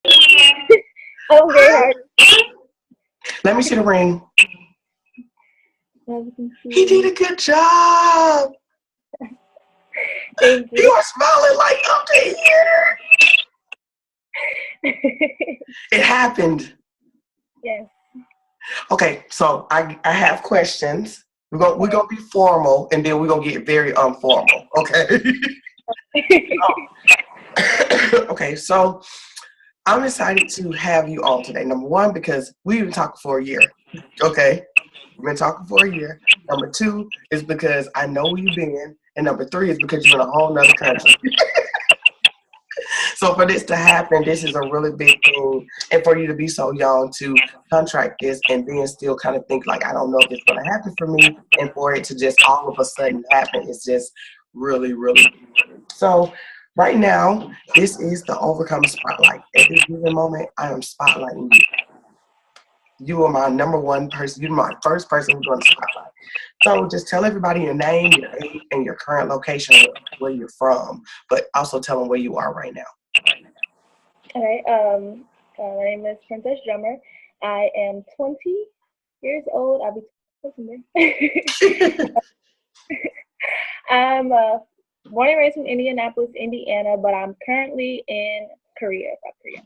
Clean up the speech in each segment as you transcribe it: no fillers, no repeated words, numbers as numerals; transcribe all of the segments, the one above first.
I'm great. How are Let me see the ring. He did you? a good job. Thank you. You are smiling like up to here. It happened. Yes. Okay, so I have questions. We're gonna be formal, and then we're gonna get very informal. Okay. Okay, so I'm excited to have you on today. Number one, because we've been talking for a year. Okay, we've been talking for a year. Number two is because I know where you've been, and number three is because you're in a whole nother country. So for this to happen, this is a really big thing, and for you to be so young to contract this and then still kind of think like, I don't know if it's going to happen for me, and for it to just all of a sudden happen is just really, really. So right now, this is the Overcome Spotlight. At this given moment, I am spotlighting you. You are my number one person. You're my first person who's going to spotlight. So just tell everybody your name, your age, and your current location, where you're from, but also tell them where you are right now. All right. My name is Princess Drummer. I am 20 years old. I'll be 20 I'm born and raised in Indianapolis, Indiana, but I'm currently in Korea, South Korea.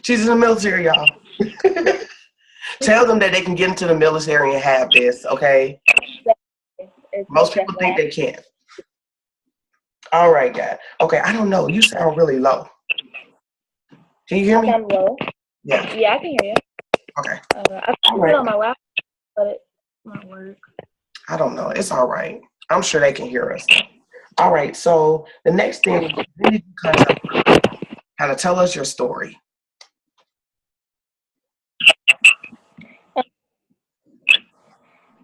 She's in the military, y'all. Tell them that they can get into the military and have this, okay? Most people think they can't. All right, guys. Okay, I don't know. You sound really low. Can you hear me? I sound low. Yeah. Yeah, I can hear you. Okay. I put it on my laptop, but it won't work. I don't know. It's all right. I'm sure they can hear us. All right. So the next thing, when did you kind of tell us your story?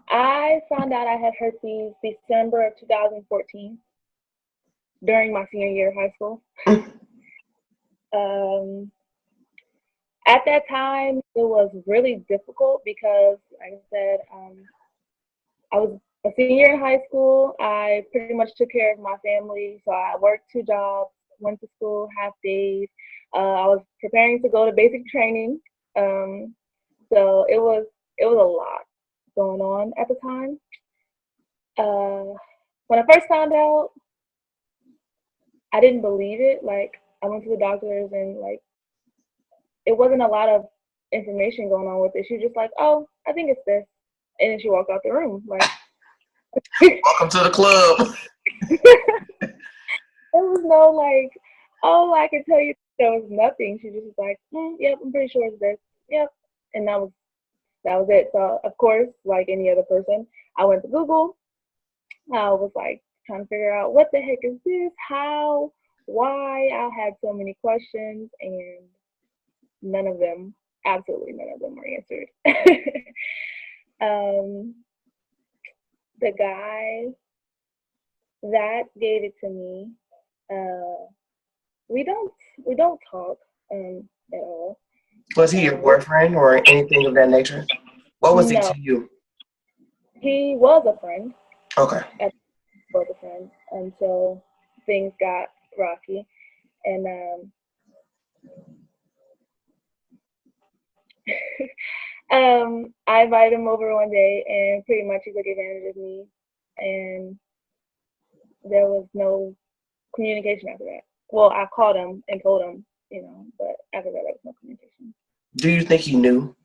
I found out I had herpes December of 2014 during my senior year of high school. At that time, it was really difficult because, like I said, I was a senior in high school. I pretty much took care of my family, so I worked 2 jobs, went to school half days. I was preparing to go to basic training, so it was a lot going on at the time. When I first found out, I didn't believe it. Like, I went to the doctors and like it wasn't a lot of information going on with it. She was just like, "Oh, I think it's this," and then she walked out the room. Like, welcome to the club. there was no like, "Oh, I can tell you." There was nothing. She just was like, "Yep, I'm pretty sure it's this." Yep, and that was it. So of course, like any other person, I went to Google. I was like trying to figure out what the heck is this? How? Why? I had so many questions, and none of them, absolutely none of them, were answered. um, the guy that gave it to me, we don't talk at all. Was he your boyfriend or anything of that nature? What was he No, to you? he was a friend. Okay. Was a friend until things got rocky, and I invited him over one day, and pretty much he took advantage of me, and there was no communication after that. Well, I called him and told him, but after that, there was no communication. Do you think he knew?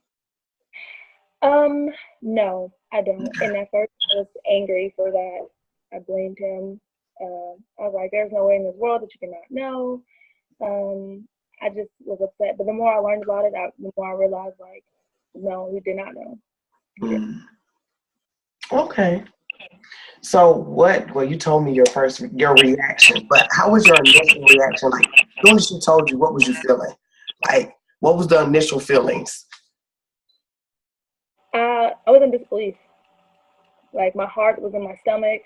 No, I don't. And at first, I was angry for that. I blamed him. I was like, "There's no way in this world that you cannot know." I just was upset. But the more I learned about it, the more I realized, like, no, he did not know. Okay. So well, you told me your reaction, but how was your initial reaction? Like, as soon as she told you, what was you feeling? Like, what was the initial feelings? I was in disbelief. Like, my heart was in my stomach.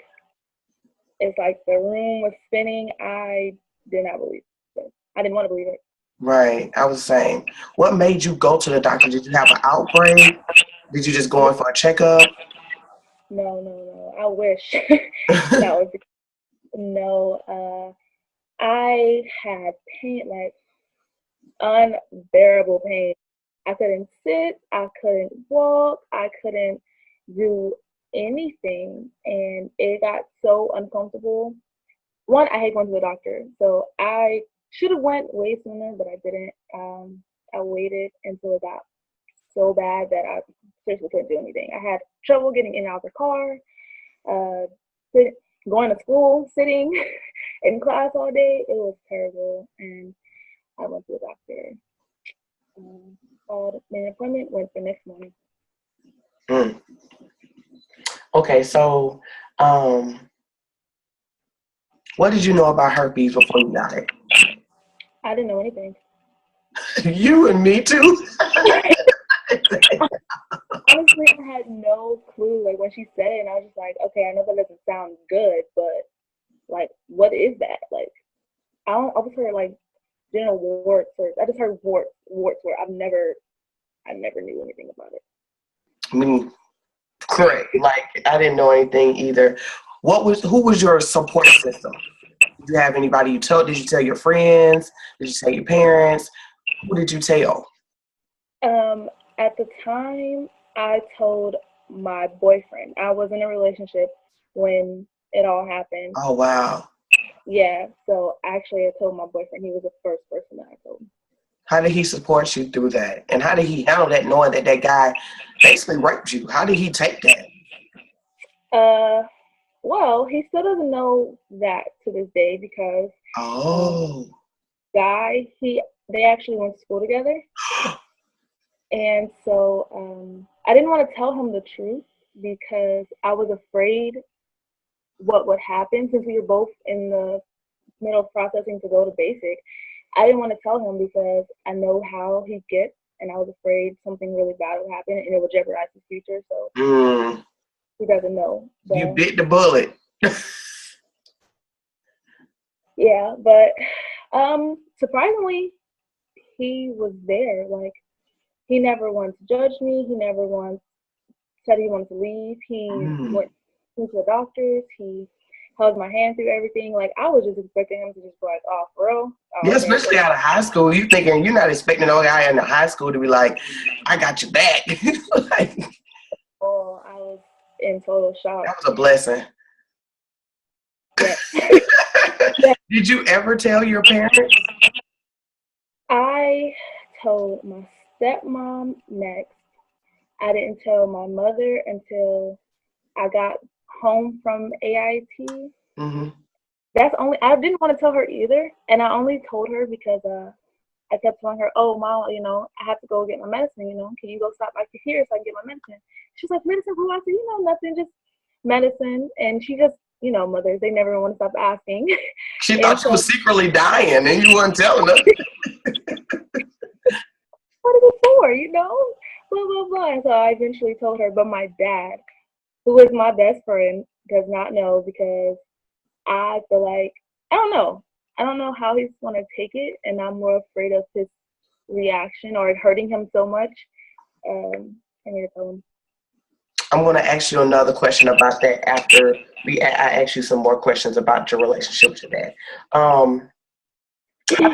It's like the room was spinning. I did not believe it. I didn't want to believe it. Right. I was saying, what made you go to the doctor? Did you have an outbreak? Did you just go in for a checkup? No. I wish that was the case. No. I had pain. Like, unbearable pain. I couldn't sit, I couldn't walk, I couldn't do anything, and it got so uncomfortable. One, I hate going to the doctor, so I should have went way sooner, but I didn't. I waited until it got so bad that I seriously couldn't do anything. I had trouble getting in and out of the car, uh, going to school, sitting in class all day. It was terrible, and I went to the doctor. Called an appointment, went the next morning. Mm. Okay, so what did you know about herpes before you got it? I didn't know anything. You and me too. Honestly, I had no clue. Like when she said it, and I was just like, okay, I know that doesn't sound good, but like, what is that? Like, I was heard like genital warts, or I just heard warts. Where I never knew anything about it. I mean, correct. Like I didn't know anything either. Who was your support system? Did you have anybody you told? Did you tell your friends? Did you tell your parents? Who did you tell? At the time, I told my boyfriend. I was in a relationship when it all happened. Oh wow. Yeah, so actually I told my boyfriend. He was the first person that I told. How did he support you through that? And how did he handle that, knowing that that guy basically raped you? How did he take that? Well, he still doesn't know that to this day because they actually went to school together. And so I didn't want to tell him the truth because I was afraid what would happen since we were both in the middle of processing to go to basic. I didn't want to tell him because I know how he gets, and I was afraid something really bad would happen and it would jeopardize his future. So he doesn't know. So, you bit the bullet. Yeah, but surprisingly, he was there. Like, he never once judged me. He never once said he wanted to leave. He went to the doctors. He held my hand through everything. Like, I was just expecting him to just be like, oh, for real? Oh, yeah, okay. especially out of high school. You're not expecting no guy in the high school to be like, I got your back. Like, oh, I was in total shock. That was a blessing. Yeah. Did you ever tell your parents? I told my stepmom next. I didn't tell my mother until I got home from AIT. Mm-hmm. I didn't want to tell her either, and I only told her because I kept telling her, oh, Mom, I have to go get my medicine, can you go stop by here so I can get my medicine? She was like, medicine for what? I said, nothing, just medicine. And she just, mothers, they never want to stop asking. She thought you was secretly dying and you weren't telling her. What is it for, blah, blah, blah. And so I eventually told her, but my dad, who is my best friend, does not know because I feel like, I don't know how he's going to take it, and I'm more afraid of his reaction or hurting him so much. I need to tell him. I'm going to ask you another question about that after I ask you some more questions about your relationship with your dad. How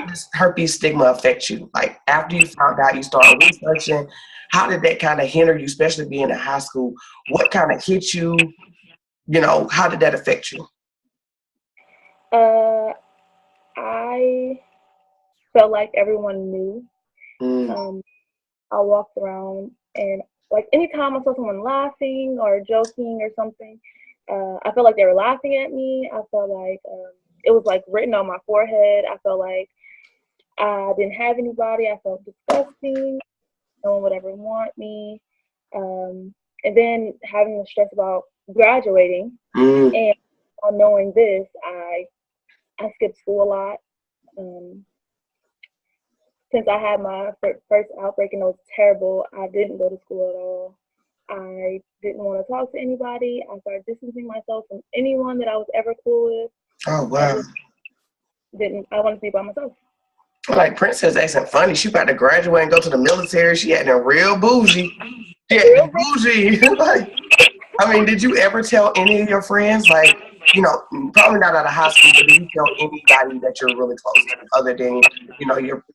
does herpes stigma affect you? Like, after you found out, you started researching, how did that kind of hinder you, especially being in high school? What kind of hit you? How did that affect you? I felt like everyone knew. I walked around, and like anytime I saw someone laughing or joking or something, I felt like they were laughing at me. I felt like it was like written on my forehead. I felt like I didn't have anybody. I felt disgusting. No one would ever want me. And then having the stress about graduating and knowing this, I skipped school a lot. Since I had my first outbreak and it was terrible, I didn't go to school at all. I didn't want to talk to anybody. I started distancing myself from anyone that I was ever cool with. Oh, wow. I wanted to be by myself. Like, Princess acting funny. She about to graduate and go to the military. She acting real bougie. She acting bougie. Like, I mean, did you ever tell any of your friends, like, probably not out of high school, but do you tell anybody that you're really close to other than,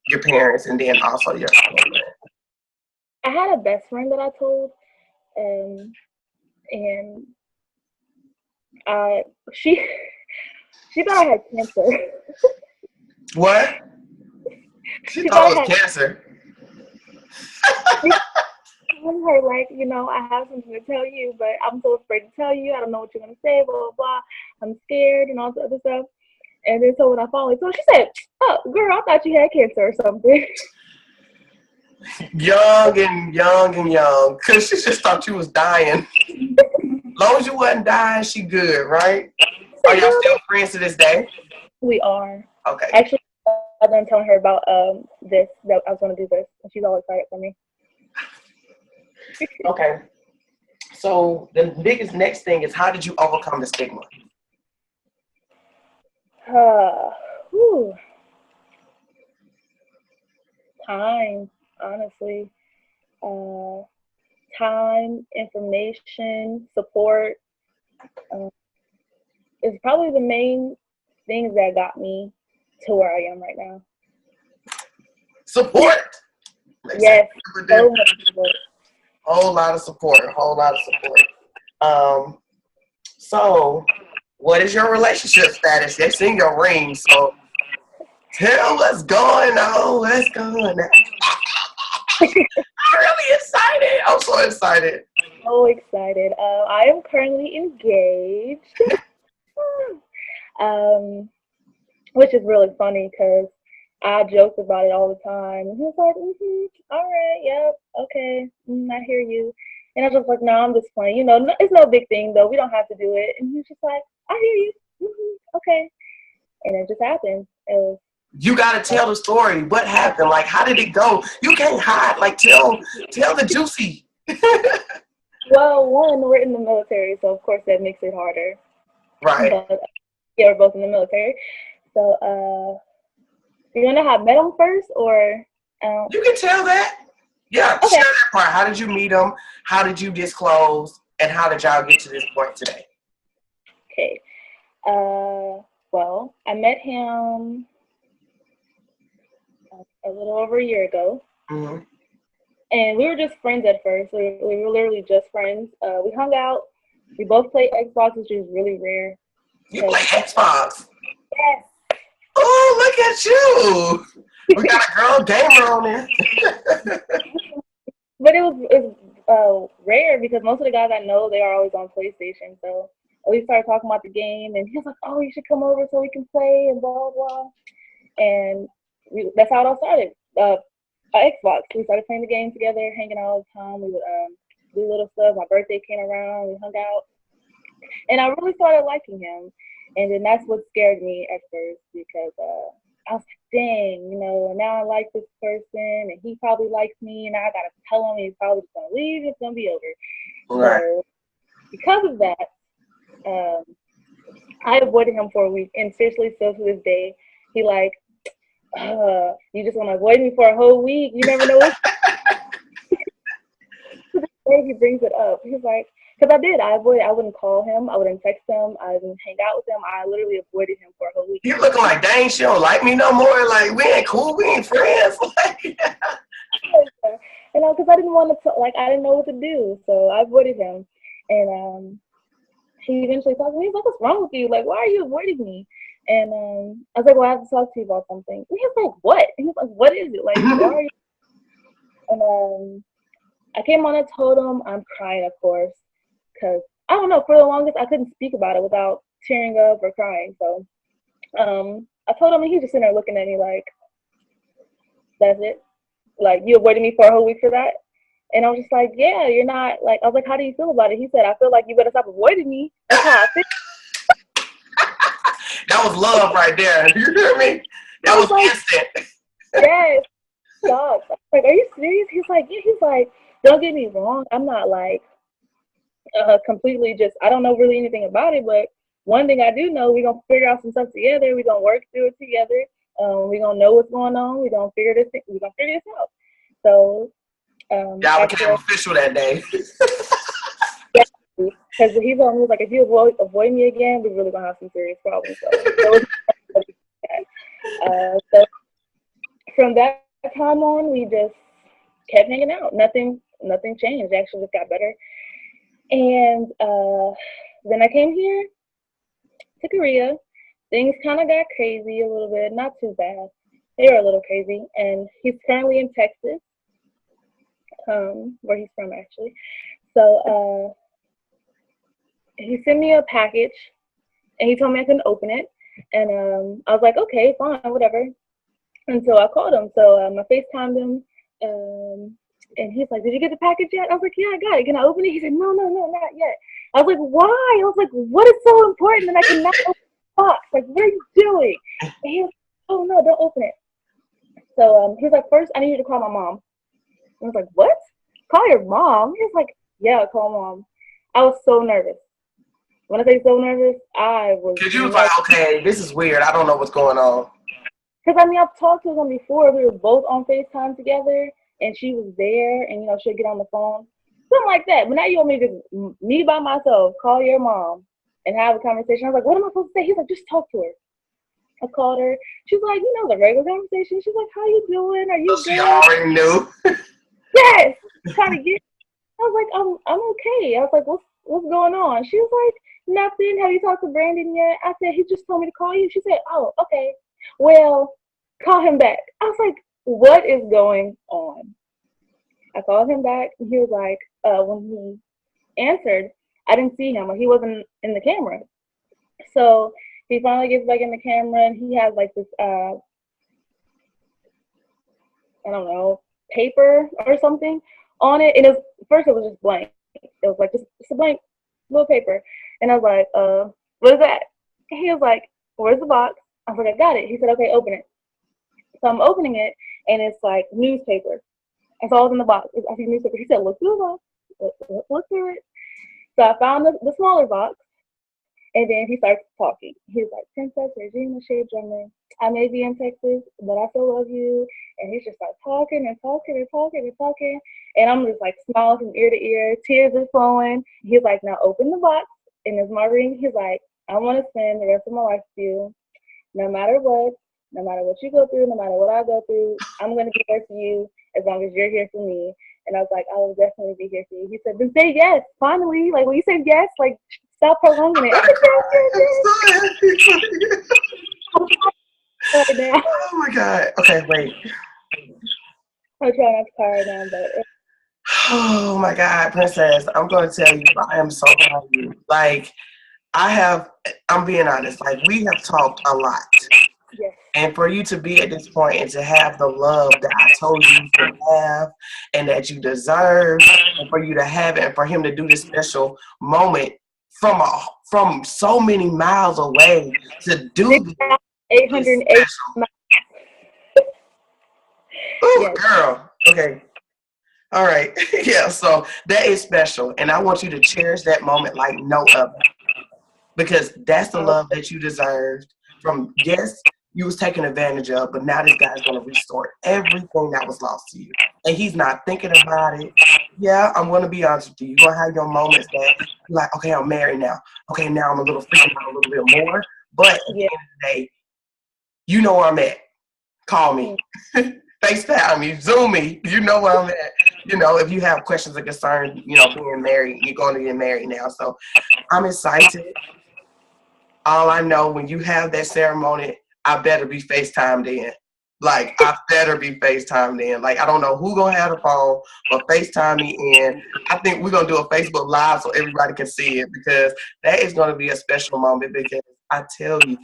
your parents and then also your children? I had a best friend that I told, and I she she thought I had cancer. What? She She thought thought it I was had. cancer. Telling her like, I have something to tell you, but I'm so afraid to tell you. I don't know what you're gonna say, blah blah blah. I'm scared and all this other stuff. And then so when I finally told, she said, "Oh, girl, I thought you had cancer or something." Young and young and young, cause she just thought you was dying. As long as you wasn't dying, she good, right? Are y'all still friends to this day? We are. Okay. Actually, I've been telling her about this, that I was gonna do this, and she's all excited for me. Okay. So the biggest next thing is, how did you overcome the stigma? Whew. Time, honestly. Time, information, support is probably the main things that got me to where I am right now. Support. Yes, so much support. Whole lot of support. So what is your relationship status? They sing your ring, so tell what's going on. What's going on? I'm really excited. I'm so excited. So excited. I am currently engaged. Which is really funny because I joked about it all the time. And he was like, all right, yep, okay, I hear you. And I was just like, no, I'm just playing. It's no big thing, though. We don't have to do it. And he was just like, I hear you. Okay. And it just happened. You got to tell the story. What happened? Like, how did it go? You can't hide. Like, tell the juicy. Well, one, we're in the military, so of course that makes it harder. Right. But, yeah, we're both in the military. So, you want to know how I met him first, or? You can tell that. Yeah, okay. Share that part. How did you meet him? How did you disclose? And how did y'all get to this point today? Okay. Well, I met him a little over a year ago. Mm-hmm. And we were just friends at first. We were literally just friends. We hung out. We both played Xbox, which is really rare. You play Xbox? Yes. Oh, look at you. We got a girl gamer on there. But it was rare because most of the guys I know, they are always on PlayStation. So we started talking about the game, and he was like, oh, you should come over so we can play and blah, blah. And that's how it all started. Xbox. We started playing the game together, hanging out all the time. We would do little stuff. My birthday came around. We hung out. And I really started liking him. And then that's what scared me at first because I was like, dang, now I like this person and he probably likes me and I got to tell him he's probably just going to leave. It's going to be over. Right. So because of that, I avoided him for a week. And seriously, still to this day, he like, you just want to avoid me for a whole week. You never know what. To this day, he brings it up. He's like, because I did. I wouldn't call him. I wouldn't text him. I wouldn't hang out with him. I literally avoided him for a whole week. You looking like, dang, she don't like me no more. Like, we ain't cool. We ain't friends. And because I didn't want to, I didn't know what to do. So I avoided him. And he eventually talked to me. He's like, what's wrong with you? Like, why are you avoiding me? And I was like, well, I have to talk to you about something. And he was like, what? And he was like, what is it? Like, why are you? And I came on and told him. I'm crying, of course. Because, I don't know, for the longest, I couldn't speak about it without tearing up or crying. So I told him, and he just sitting there looking at me like, that's it? Like, you avoided me for a whole week for that? And I was just like, yeah, you're not, like, I was like, how do you feel about it? He said, I feel like you better stop avoiding me. That's how I feel. That was love right there. You hear me? That was like, instant. Yes. Stop. Like, are you serious? He's like, yeah. He's like, don't get me wrong. I'm not, like, completely just, I don't know really anything about it, but one thing I do know, we're going to figure out some stuff together. We're going to work through it together. We're going to know what's going on. We're going to figure this out. So, y'all became official that day. Because he told me, like, if you avoid me again, we're really gonna have some serious problems. So there was so from that time on, we just kept hanging out. Nothing changed. It actually just got better. And then I came here to Korea. Things kind of got crazy a little bit. Not too bad. They were a little crazy. And he's currently in Texas, where he's from actually. So he sent me a package, and he told me I couldn't open it. And I was like, okay, fine, whatever. And so I called him. So I FaceTimed him. And he's like, did you get the package yet? I was like, yeah, I got it. Can I open it? He said, no, not yet. I was like, why? I was like, what is so important that I cannot open the box? Like, what are you doing? And he was like, oh, no, don't open it. So he was like, first, I need you to call my mom. I was like, what? Call your mom? He was like, yeah, call mom. I was so nervous. When I say so nervous, I was. Because you was like, okay, this is weird. I don't know what's going on. Because, I mean, I've talked to them before. We were both on FaceTime together, and she was there, and, you know, she'd get on the phone. Something like that. But now you want me to just, me by myself, call your mom and have a conversation. I was like, what am I supposed to say? He's like, just talk to her. I called her. She's like, you know, the regular conversation. She's like, how you doing? Are you So good? she already knew. Yes. Trying to get. I was like, I'm okay. I was like, what's going on? She was like, nothing. Have you talked to Brandon yet? I said, he just told me to call you. She said, oh, okay. Well, call him back. I was like, what is going on? I called him back, and he was like, when he answered, I didn't see him. Like, he wasn't in the camera. So he finally gets back in the camera, and he has like this, I don't know, paper or something on it. And first it was just blank. It was like just a blank little paper. And I was like, what is that? And he was like, where's the box? I was like, I got it. He said, okay, open it. So I'm opening it, and it's like newspaper. That's all in the box. I see newspaper. He said, look through the box. Look through it. So I found the smaller box, and then he starts talking. He was like, Princess Regina Shea Drummer, I may be in Texas, but I still love you. And he just starts talking and talking and talking and talking. And I'm just like smiling from ear to ear. Tears are flowing. He's like, now open the box. And it's my ring. He's like, I want to spend the rest of my life with you. No matter what you go through, no matter what I go through, I'm going to be there for you as long as you're here for me. And I was like, I will definitely be here for you. He said, then say yes, finally. Like, when you say yes, like, stop prolonging it. Right now. Oh, my God. Okay, wait. I'm trying not to cry right now, but. Oh, my God, Princess. I'm going to tell you, I am so proud of you. Like, I'm being honest, like, we have talked a lot. Yes. And for you to be at this point and to have the love that I told you to have and that you deserve, and for you to have it, and for him to do this special moment from so many miles away to do this 808 special. Ooh, yes. girl. Okay. All right. Yeah, so that is special. And I want you to cherish that moment like no other. Because that's the love that you deserved from, yes, you was taken advantage of, but now this guy's going to restore everything that was lost to you. And he's not thinking about it. Yeah, I'm going to be honest with you. You're going to have your moments that you're like, okay, I'm married now. Okay, now I'm a little freaking out a little bit more. But at the end of the day, you know where I'm at. Call me. FaceTime me. Zoom me. You know where I'm at. You know, if you have questions or concerns, you know, being married, you're going to get married now. So I'm excited. All I know, when you have that ceremony, I better be FaceTimed in. Like, I better be FaceTimed in. Like, I don't know who gonna have the phone, but FaceTime me in. I think we're gonna do a Facebook Live so everybody can see it, because that is gonna be a special moment. Because I tell you,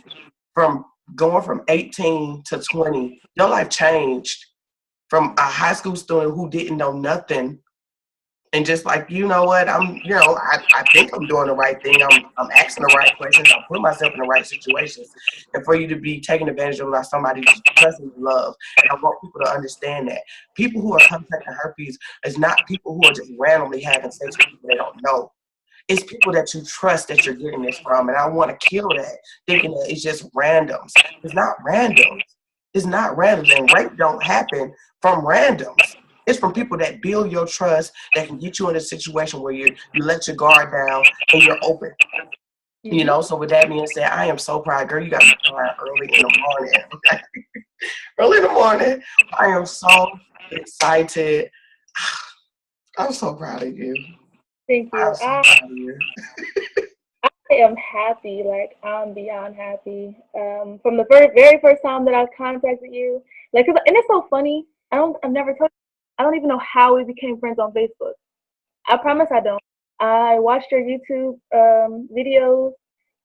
from going from 18 to 20, your life changed. From a high school student who didn't know nothing, and just like, you know what, I think I'm doing the right thing. I'm asking the right questions. I'm putting myself in the right situations. And for you to be taken advantage of by somebody just present love. And I want people to understand that. People who are contracting herpes is not people who are just randomly having sex with people they don't know. It's people that you trust that you're getting this from. And I want to kill that, thinking that it's just randoms. It's not randoms. It's not randoms. And rape don't happen from randoms. It's from people that build your trust, that can get you in a situation where you let your guard down and you're open. You Mhm. know, so with that being said, I am so proud. Girl, you got me crying early in the morning. Okay? Early in the morning. I am so excited. I'm so proud of you. Thank I'm you. so proud of you. I am happy. Like I'm beyond happy. From the very first time that I contacted you, like, and it's so funny. I've never told. I don't even know how we became friends on Facebook. I promise I don't. I watched your YouTube videos,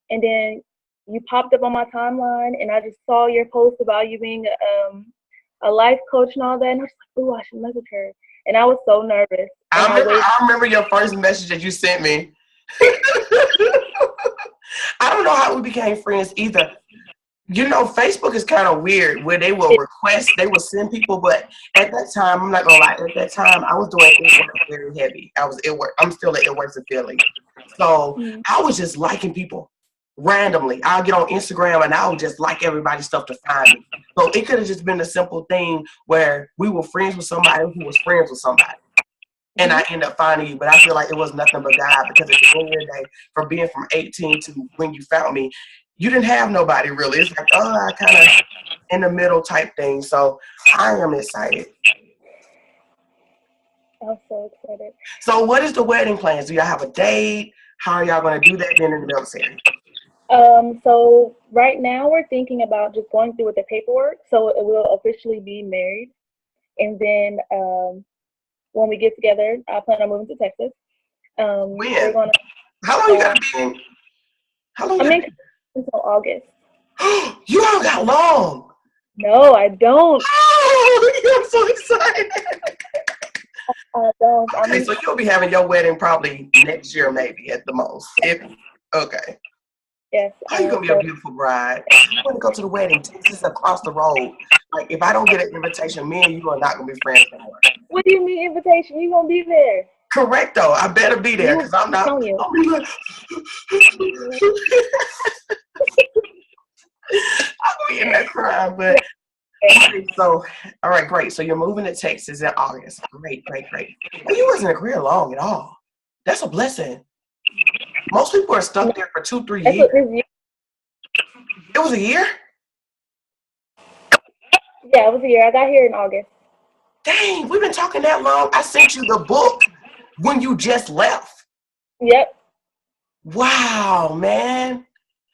and then you popped up on my timeline, and I just saw your post about you being a life coach and all that, and I was like, "Ooh, I should message her." And I was so nervous, and I waited. I remember your first message that you sent me. I don't know how we became friends either. You know, Facebook is kind of weird where they will request, they will send people, but at that time, I'm not gonna lie, at that time I was doing it work very heavy. I was it work. I'm still at it works in Philly. So Mhm. I was just liking people randomly. I'll get on Instagram and I would just like everybody's stuff to find me. So it could have just been a simple thing where we were friends with somebody who was friends with somebody. And I Mhm. end up finding you, but I feel like it was nothing but God because at the end of the day, from being from 18 to when you found me, you didn't have nobody really. It's like, oh, I kind of in the middle type thing. So I am excited. I'm so excited. So what is the wedding plans? Do y'all have a date? How are y'all going to do that being in the military? So right now we're thinking about just going through with the paperwork, so it will officially be married, and then when we get together, I plan on moving to Texas. We're When? gonna. How long you got Uh, to be in? How long you I'm got in to until August. be? You all got long. No, I don't. Oh, I'm so excited. I don't. I'm Okay, in. so you'll be having your wedding probably next year, maybe at the most. If okay. Yes. Oh, you're gonna be a So beautiful bride. I want to go to the wedding. Texas is across the road. Like if I don't get an invitation, me and you are not gonna be friends no more. what do you mean invitation? You gonna be there? Correct though. I better be there You because I'm not. telling you. I'll be like, I'll be in that crowd. But okay, so all right, great. So you're moving to Texas in August. Great, great, great. Well, you wasn't in Korea long at all. That's a blessing. Most people are stuck there for 2, 3 years. That's what this year. It was a year. Yeah, it was a year. I got here in August. Dang, we've been talking that long. I sent you the book when you just left. Yep. Wow, man.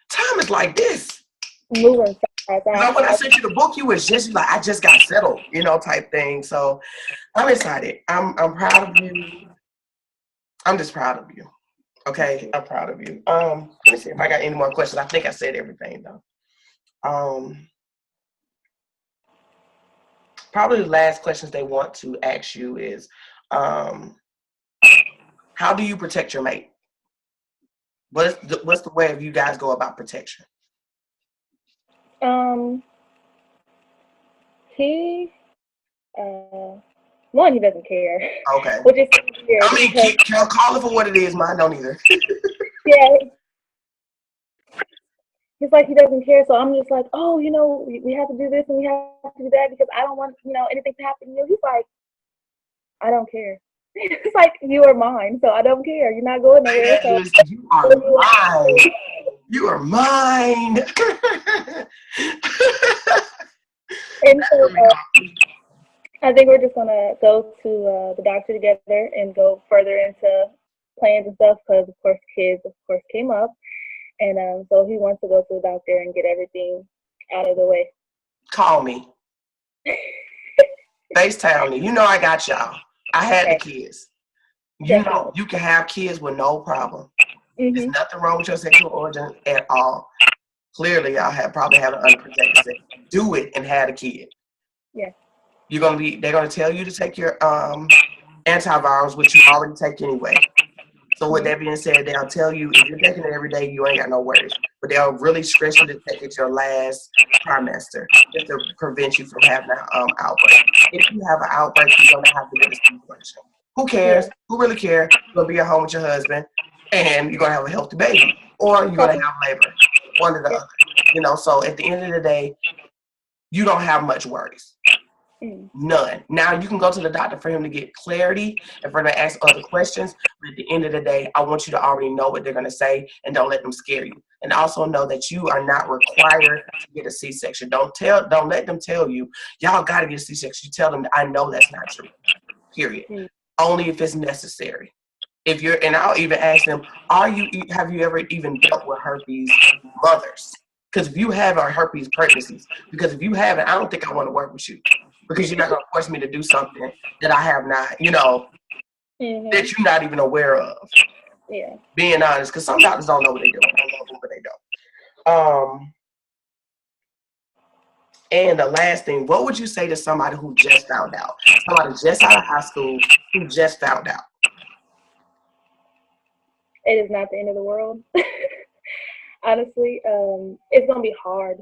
Time is like this. Moving fast. Because when I sent you the book, you was just like, I just got settled, type thing. So I'm excited. I'm proud of you. I'm just proud of you. Okay, I'm proud of you. Let me see if I got any more questions. I think I said everything though. Probably the last questions they want to ask you is, how do you protect your mate? What's the way of you guys go about protection? Um, he, one, he doesn't care, Okay. which is weird I mean, because, call it for what it is. Mine don't either. yeah, he's like, he doesn't care. So I'm just like, oh, we have to do this and we have to do that because I don't want, anything to happen to you. He's like, I don't care. It's like, you are mine, so I don't care. You're not going Say nowhere. that, So, Julius. You are mine. You are mine. and so I think we're just gonna go to the doctor together and go further into plans and stuff because, of course, kids, of course, came up, and so he wants to go to the doctor and get everything out of the way. Call me. FaceTime me. You know I got y'all. I had the kids. Definitely. You can have kids with no problem. There's Mhm. nothing wrong with your sexual origin at all. Clearly, y'all probably have an unprotected sex. Do it and have a kid. Yeah. They're gonna tell you to take your antivirals, which you already take anyway. So with that being said, they'll tell you if you're taking it every day, you ain't got no worries. But they'll really stress you to take it your last trimester just to prevent you from having an outbreak. If you have an outbreak, you're gonna have to get a C-section. Who cares? Yeah. Who really cares? You're gonna be at home with your husband, and you're gonna have a healthy baby, or you're gonna have labor, one or the other. So at the end of the day, you don't have much worries. Mm. None. Now you can go to the doctor for him to get clarity and for him to ask other questions. But at the end of the day, I want you to already know what they're going to say and don't let them scare you. And also know that you are not required to get a C-section. Don't let them tell you, y'all got to get a C-section. You tell them, I know that's not true. Period. Mm. Only if it's necessary. And I'll even ask them, have you ever even dealt with herpes mothers? Because if you have a herpes pregnancies, because if you haven't, I don't think I want to work with you. Because you're not going to force me to do something that I have not, Mm-hmm. that you're not even aware of. Yeah. Being honest, because some doctors don't know what they're doing. I love them, but they don't. And the last thing, what would you say to somebody who just found out? Somebody just out of high school who just found out? It is not the end of the world. Honestly, it's gonna be hard,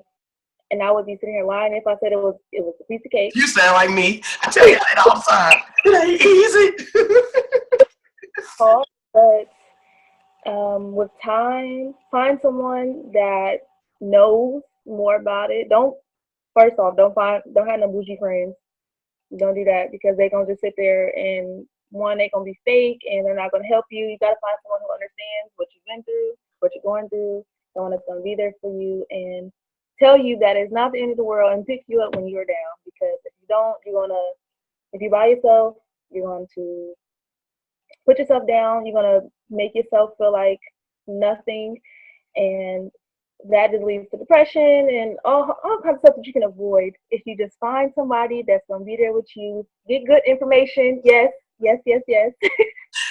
and I would be sitting here lying if I said it was a piece of cake. You sound like me. I tell you that all the time. It ain't easy. Hard, but with time, find someone that knows more about it. First off, don't have no bougie friends. Don't do that because they're gonna just sit there and one, they're gonna be fake and they're not gonna help you. You gotta find someone who understands what you've been through, what you're going through, someone that's gonna be there for you and tell you that it's not the end of the world and pick you up when you're down. Because if you don't, if you're by yourself, you're going to put yourself down. You're gonna make yourself feel like nothing, and that just leads to depression and all kinds of stuff that you can avoid if you just find somebody that's going to be there with you. Get good information. Yes, yes, yes, yes.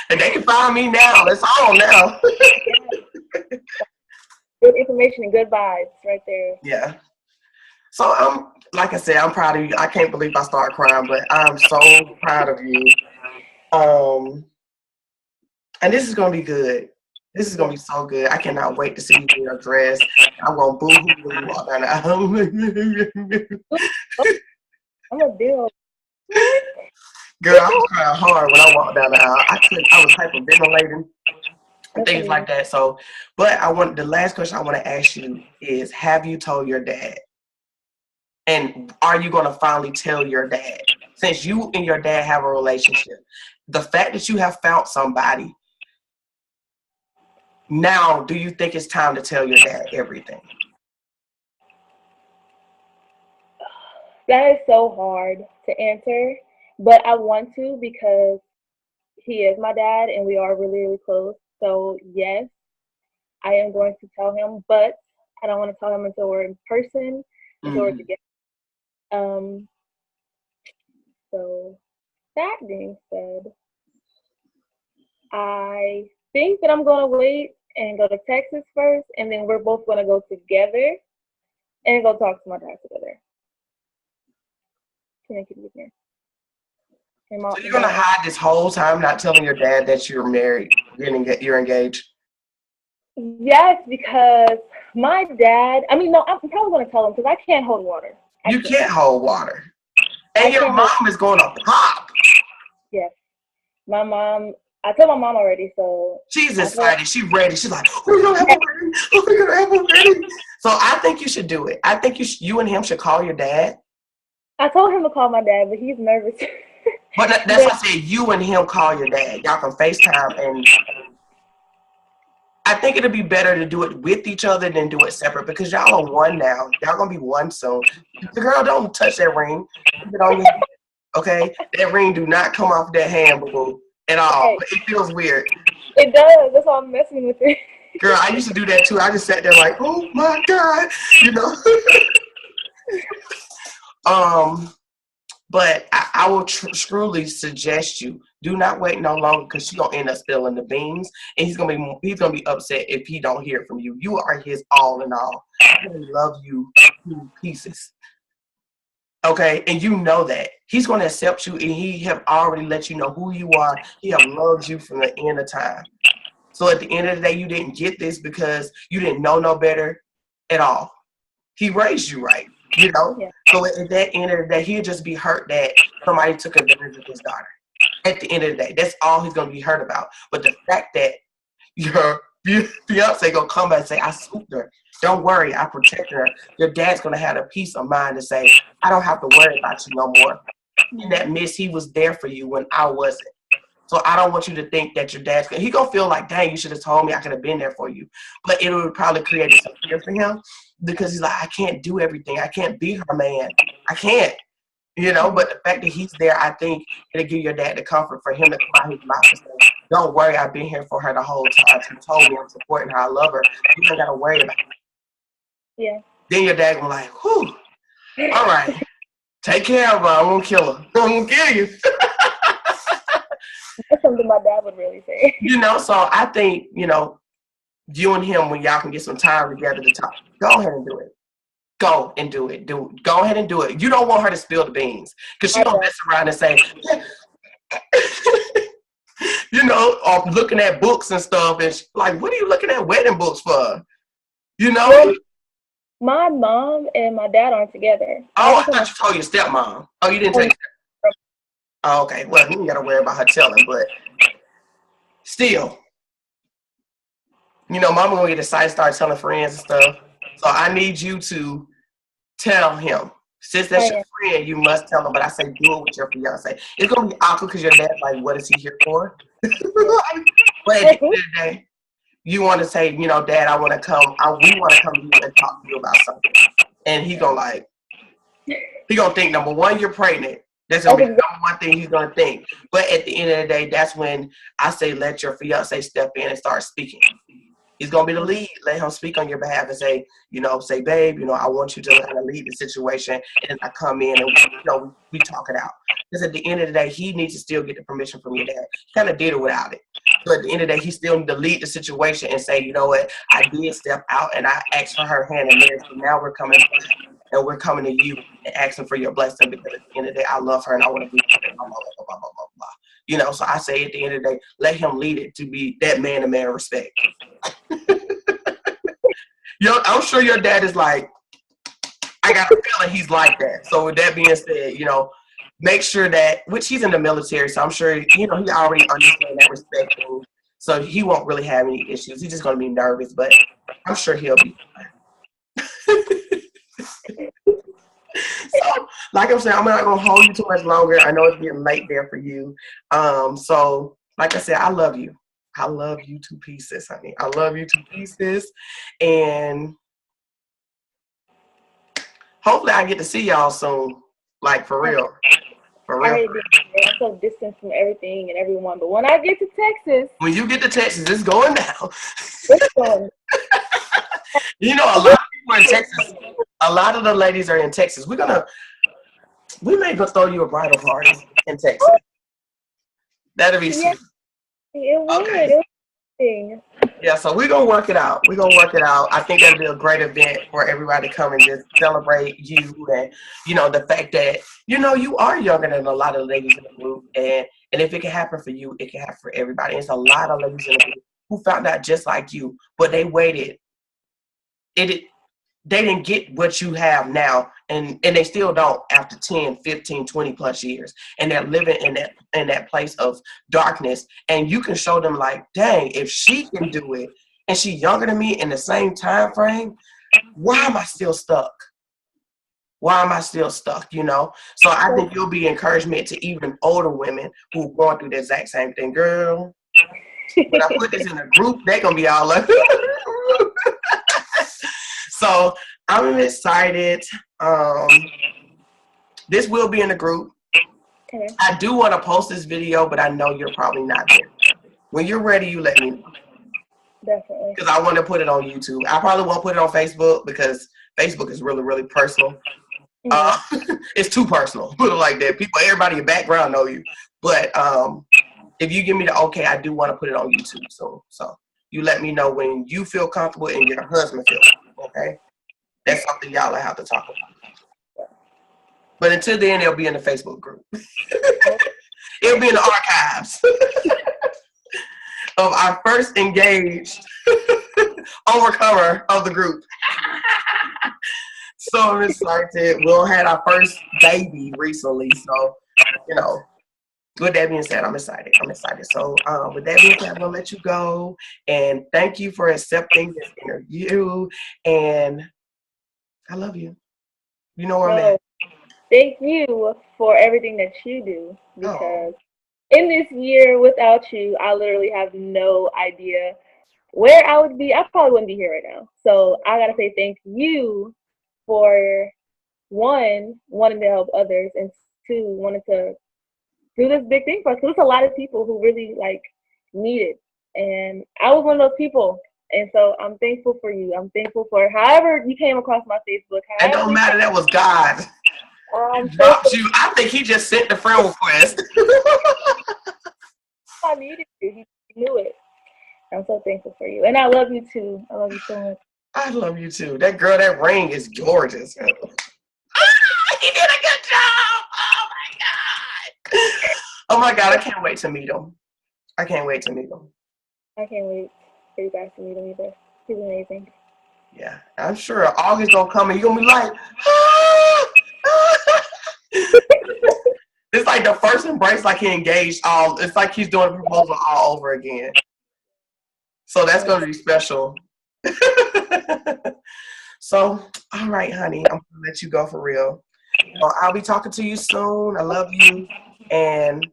And they can find me now. It's on now. Good information and good vibes right there. Yeah. So like I said, I'm proud of you. I can't believe I started crying, but I'm so proud of you. And this is gonna be good. This is gonna be so good. I cannot wait to see you in your dress. I'm gonna boo-hoo when you walk down the aisle. I'm gonna deal. Girl, I was crying hard when I walked down the aisle. I was hyperventilating and things like that. So, but the last question I want to ask you is, have you told your dad? And are you gonna finally tell your dad? Since you and your dad have a relationship, the fact that you have found somebody, now do you think it's time to tell your dad everything? That is so hard to answer, but I want to because he is my dad and we are really, really close. So yes, I am going to tell him, but I don't want to tell him until we're in person, until we're together. So that being said, I think that I'm going to wait and go to Texas first, and then we're both going to go together and go talk to my dad together. To make it easier. So you're gonna hide this whole time, not telling your dad that you're married, you're engaged? Yes, because my dad. I mean, no, I'm probably gonna tell him because I can't hold water. You can't hold water, and your mom is going to pop. Yes, my mom. I told my mom already, so she's excited. She's ready. She's like, "We're gonna have a wedding. We're gonna have a wedding." So I think you should do it. I think you and him should call your dad. I told him to call my dad, but he's nervous. But that's why I said you and him call your dad. Y'all can FaceTime, and I think it'll be better to do it with each other than do it separate because y'all are one now. Y'all gonna be one soon. The girl, don't touch that ring. Keep it on your hand, okay? That ring do not come off that hand, boo-boo, at all. But it feels weird. It does. That's why I'm messing with it. Girl, I used to do that too. I just sat there like, oh my God, you know. But I will truly suggest you do not wait no longer because she's gonna end up spilling the beans, and he's gonna be upset if he don't hear from you. You are his all in all. He love you to pieces. Okay, and you know that he's gonna accept you, and he have already let you know who you are. He have loved you from the end of time. So at the end of the day, you didn't get this because you didn't know no better at all. He raised you right. You know, yeah. So at that end of the day, he'll just be hurt that somebody took advantage of his daughter. At the end of the day, that's all he's gonna be hurt about. But the fact that your fiance gonna come back and say, "I swooped her. Don't worry, I protected her." Your dad's gonna have a peace of mind to say, "I don't have to worry about you no more in that midst, he was there for you when I wasn't. So I don't want you to think that your dad's he gonna feel like, dang, you should have told me, I could have been there for you. But it would probably create some fear for him because he's like, I can't do everything. I can't be her man. I can't. But the fact that he's there, I think it'll give your dad the comfort for him to come out his mouth and say, don't worry, I've been here for her the whole time. She told me I'm supporting her. I love her. You ain't got to worry about it. Yeah. Then your dad gonna be like, whew, all right, take care of her. I'm going to kill her. I'm going to kill you. That's something my dad would really say. So I think, you and him, when y'all can get some time together to talk, go ahead and do it. Go and do it. Go ahead and do it. You don't want her to spill the beans because she's going to mess around and say, or looking at books and stuff. And she's like, what are you looking at wedding books for? Well, my mom and my dad aren't together. Oh, I thought you told your stepmom. Oh, you didn't tell your stepmom. Oh, okay. Well, you ain't got to worry about her telling, but still, mama going to get excited, start telling friends and stuff. So I need you to tell him. Since that's your friend, you must tell him. But I say do it with your fiance. It's going to be awkward because your dad's like, what is he here for? But at the end of the day, you want to say, Dad, I want to come. We want to come to you and talk to you about something. And he going to think, number one, you're pregnant. That's going to be the number one thing he's going to think. But at the end of the day, that's when I say let your fiance step in and start speaking. He's going to be the lead. Let him speak on your behalf and say, say, babe, I want you to kind of lead the situation. And I come in and, we talk it out. Because at the end of the day, he needs to still get the permission from your dad. He kind of did it without it. So at the end of the day, he still needs to lead the situation and say, you know what, I did step out and I asked for her hand in marriage. So now we're coming to you and asking for your blessing because at the end of the day, I love her and I want to be with her. Blah, blah, blah, blah, blah, blah. So I say at the end of the day, let him lead it to be that man-to-man respect. I'm sure your dad is like, I got a feeling he's like that. So with that being said, make sure that, which he's in the military, so I'm sure, he already understands that respect thing. So he won't really have any issues. He's just going to be nervous, but I'm sure he'll be fine. So, like I'm saying, I'm not going to hold you too much longer. I know it's getting late there for you. So, like I said, I love you. I love you to pieces, honey. I love you to pieces. And hopefully I get to see y'all soon. Like, for real. For real. I'm so distant from everything and everyone. But when I get to Texas. When you get to Texas, it's going down. It's going. A lot of people in Texas, a lot of the ladies are in Texas. We may go throw you a bridal party in Texas. That'll be sweet. It would. Okay. Yeah, so we're going to work it out. I think that'll be a great event for everybody to come and just celebrate you and, the fact that, you are younger than a lot of ladies in the group. And if it can happen for you, it can happen for everybody. It's a lot of ladies in the group who found out just like you, but they waited. They didn't get what you have now, and they still don't after 10, 15, 20 plus years. And they're living in that place of darkness. And you can show them like, dang, if she can do it and she's younger than me in the same time frame, why am I still stuck? So I think you'll be encouragement to even older women who are going through the exact same thing. Girl, when I put this in a group, they're going to be all like, so I'm excited. This will be in the group. Okay. I do want to post this video, but I know you're probably not there. When you're ready, you let me know. Definitely. Because I want to put it on YouTube. I probably won't put it on Facebook because Facebook is really, really personal. Mm-hmm. It's too personal. Put it like that. Everybody in your background know you. But if you give me the okay, I do want to put it on YouTube. So you let me know when you feel comfortable and your husband feels comfortable, okay? That's something y'all have to talk about. But until then, it'll be in the Facebook group. It'll be in the archives of our first engaged overcomer of the group. So I'm excited. We'll had our first baby recently. So, with that being said, I'm excited. So with that being said, I'm going to let you go. And thank you for accepting this interview. And I love you. You know where I'm at. thank you for everything that you do, Oh, because in this year without you, I literally have no idea where I would be. I probably wouldn't be here right now. So I gotta say thank you for one, wanting to help others, and two, wanting to do this big thing for us. 'Cause there's a lot of people who really like need it, and I was one of those people. And so I'm thankful for you. I'm thankful for however you came across my Facebook, it however don't we matter. That was God. He I'm so dropped you. I think he just sent the friend request. I needed you. He knew it. I'm so thankful for you, and I love you too. I love you so much. I love you too. That girl, that ring is gorgeous. He did a good job. Oh my god. Oh my god, I can't wait to meet him. I can't wait to meet him. I can't wait for you guys to meet him either. He's amazing. Yeah, I'm sure August gonna come and you're gonna be like, ah, ah. It's like the first embrace, like he engaged all. It's like he's doing the proposal all over again. So that's gonna be special. So, all right, honey, I'm gonna let you go for real. Well, I'll be talking to you soon. I love you, and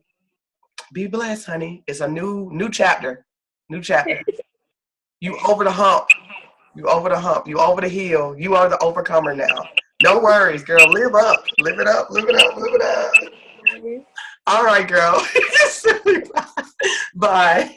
be blessed, honey. It's a new chapter. New chapter. You over the hump. You over the hump. You over the hill. You are the overcomer now. No worries, girl. Live up. Live it up. Live it up. Live it up. All right, girl. Bye.